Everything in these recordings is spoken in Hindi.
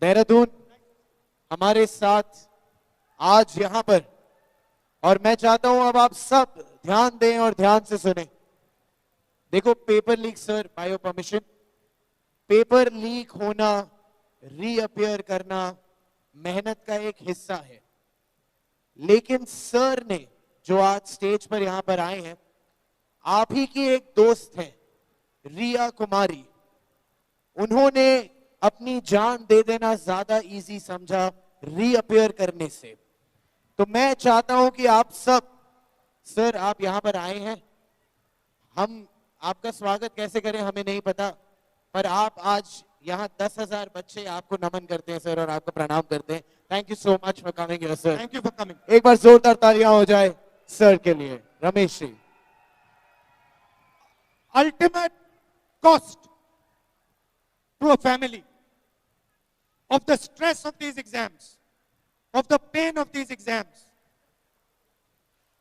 देहरादून हमारे साथ आज यहाँ पर, और मैं चाहता हूं अब आप सब ध्यान दें और ध्यान से सुने। देखो, paper leak sir, by your permission, paper leak होना, रीअपियर करना मेहनत का एक हिस्सा है। लेकिन सर ने जो आज स्टेज पर यहां पर आए हैं, आप ही की एक दोस्त है रिया कुमारी, उन्होंने अपनी जान दे देना ज्यादा इजी समझा रीअपियर करने से। तो मैं चाहता हूं कि आप सब, सर आप यहां पर आए हैं, हम आपका स्वागत कैसे करें हमें नहीं पता, पर आप आज यहाँ 10,000 बच्चे आपको नमन करते हैं सर और आपको प्रणाम करते हैं। Thank you so much for coming here sir. Thank you for coming. एक बार जोरदार तालियां हो जाए सर के लिए। Ramesh ji. Ultimate cost to a family of the stress of these exams, of the pain of these exams,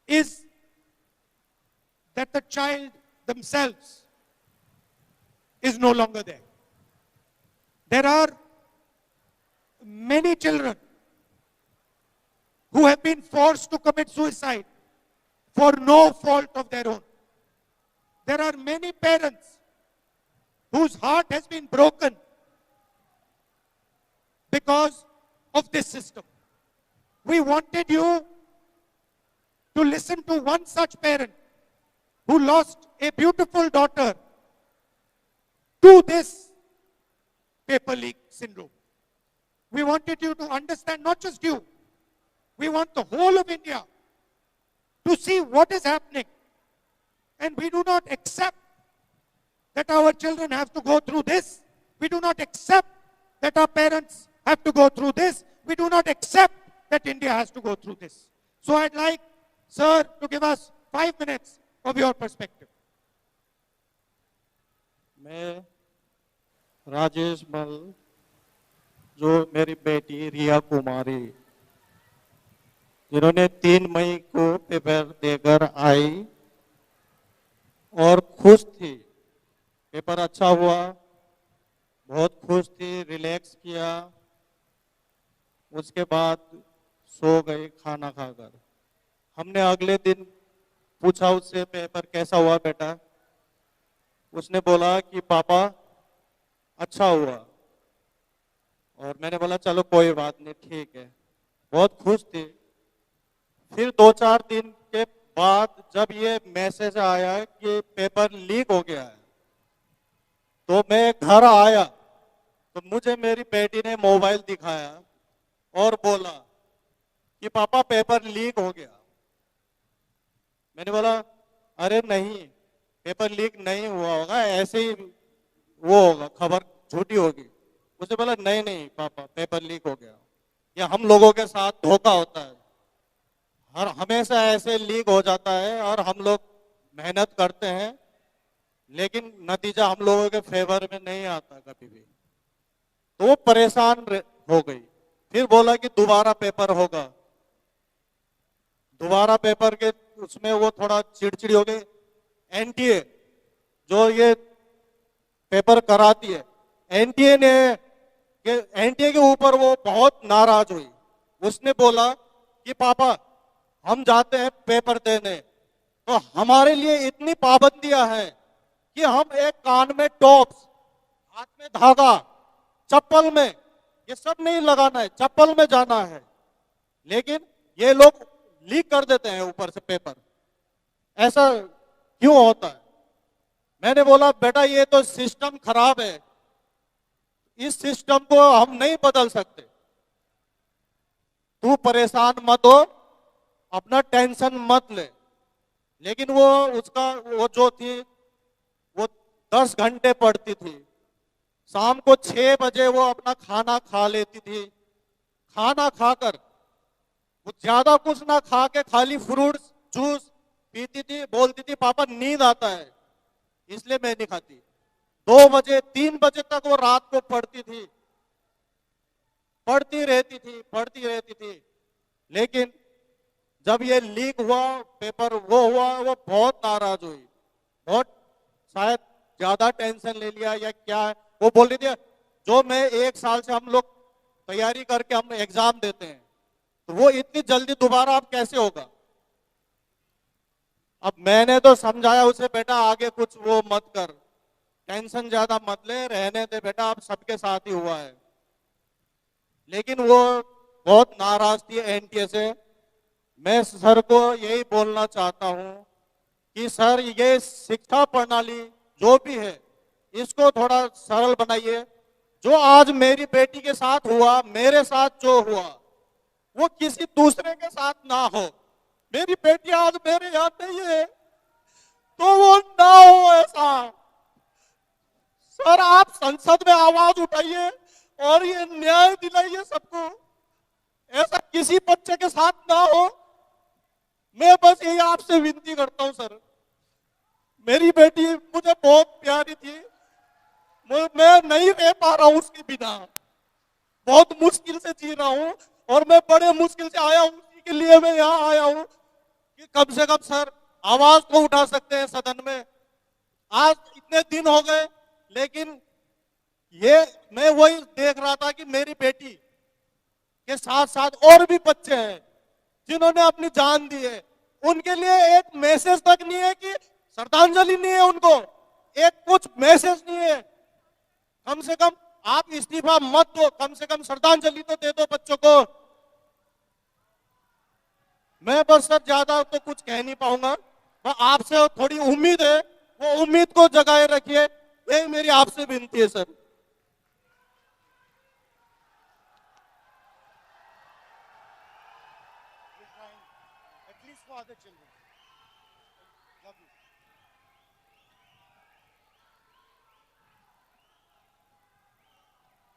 is that the child themselves is no longer there. There are many children who have been forced to commit suicide for no fault of their own. There are many parents whose heart has been broken because of this system. We wanted you to listen to one such parent who lost a beautiful daughter to this paper leak syndrome. We wanted you to understand, not just you, we want the whole of India to see what is happening. And we do not accept that our children have to go through this. We do not accept that our parents have to go through this. We do not accept that India has to go through this. So I'd like, sir, to give us 5 minutes of your perspective. मैं राजेश मल, जो मेरी बेटी रिया कुमारी, जिन्होंने 3 मई को पेपर देकर आई और खुश थी, पेपर अच्छा हुआ, बहुत खुश थी, रिलैक्स किया, उसके बाद सो गई खाना खाकर। हमने अगले दिन पूछा उससे, पेपर कैसा हुआ बेटा? उसने बोला कि पापा अच्छा हुआ। और मैंने बोला चलो कोई बात नहीं, ठीक है, बहुत खुश थी। फिर 2-4 दिन के बाद जब ये मैसेज आया कि पेपर लीक हो गया है, तो मैं घर आया तो मुझे मेरी बेटी ने मोबाइल दिखाया और बोला कि पापा पेपर लीक हो गया। मैंने बोला अरे नहीं, पेपर लीक नहीं हुआ होगा, ऐसे ही वो होगा, खबर झूठी होगी। उसने बोला नहीं नहीं पापा, पेपर लीक हो गया। या हम लोगों के साथ धोखा होता है, हर हमेशा ऐसे लीक हो जाता है और हम लोग मेहनत करते हैं लेकिन नतीजा हम लोगों के फेवर में नहीं आता कभी भी। तो वो परेशान हो गई। फिर बोला कि दोबारा पेपर होगा। दोबारा पेपर के उसमें वो थोड़ा चिड़चिड़ी हो गई। एनटीए जो ये पेपर कराती है, एनटीए के ऊपर वो बहुत नाराज हुई। उसने बोला कि पापा हम जाते हैं पेपर देने, तो हमारे लिए इतनी पाबंदियां हैं कि हम एक कान में टॉप्स, हाथ में धागा, चप्पल में, ये सब नहीं लगाना है, चप्पल में जाना है। लेकिन ये लोग लीक कर देते हैं ऊपर से पेपर, ऐसा क्यों होता है? मैंने बोला बेटा ये तो सिस्टम खराब है, इस सिस्टम को हम नहीं बदल सकते, तू परेशान मत हो, अपना टेंशन मत ले। लेकिन वो जो थी वो 10 घंटे पढ़ती थी, शाम को 6 बजे वो अपना खाना खा लेती थी। खाना खाकर वो ज्यादा कुछ ना खा के खाली फ्रूट्स जूस पीती थी, बोलती थी पापा नींद आता है इसलिए मैं नहीं खाती। 2 बजे 3 बजे तक वो रात को पढ़ती थी, पढ़ती रहती थी। लेकिन जब ये लीक हुआ पेपर, वो हुआ, वो बहुत नाराज हुई, बहुत शायद ज्यादा टेंशन ले लिया या क्या है। वो बोल रही थी जो मैं 1 साल से हम लोग तैयारी करके हम एग्जाम देते हैं, तो वो इतनी जल्दी दोबारा अब कैसे होगा। अब मैंने तो समझाया उसे, बेटा आगे कुछ वो मत कर, टेंशन ज्यादा मत ले, रहने दे बेटा, अब सबके साथ ही हुआ है। लेकिन वो बहुत नाराज थी एनटीए से। मैं सर को यही बोलना चाहता हूं कि सर ये शिक्षा प्रणाली जो भी है इसको थोड़ा सरल बनाइए। जो आज मेरी बेटी के साथ हुआ, मेरे साथ जो हुआ, वो किसी दूसरे के साथ ना हो। मेरी बेटी आज मेरे याद नहीं है तो वो ना हो ऐसा। सर आप संसद में आवाज उठाइए और ये न्याय दिलाइए सबको, ऐसा किसी बच्चे के साथ ना हो। मैं बस यही आपसे विनती करता हूं सर। मेरी बेटी मुझे बहुत प्यारी थी, मैं नहीं रह पा रहा हूं उसके बिना, बहुत मुश्किल से जी रहा हूं, और मैं बड़े मुश्किल से आया हूं, उसी के लिए मैं यहाँ आया हूं कि कम से कम सर आवाज तो उठा सकते हैं सदन में। आज इतने दिन हो गए, लेकिन ये मैं वही देख रहा था कि मेरी बेटी के साथ साथ और भी बच्चे हैं जिन्होंने अपनी जान दी है, उनके लिए एक मैसेज तक नहीं है, कि श्रद्धांजलि नहीं है उनको, एक कुछ मैसेज नहीं है। कम से कम आप इस्तीफा मत दो, कम से कम श्रद्धांजलि तो दे दो बच्चों को। मैं बस सर ज्यादा तो कुछ कह नहीं पाऊंगा, पर आपसे थोड़ी उम्मीद है, वो उम्मीद को जगाए रखिए, यही मेरी आपसे विनती है sir. At least for other children. Love you.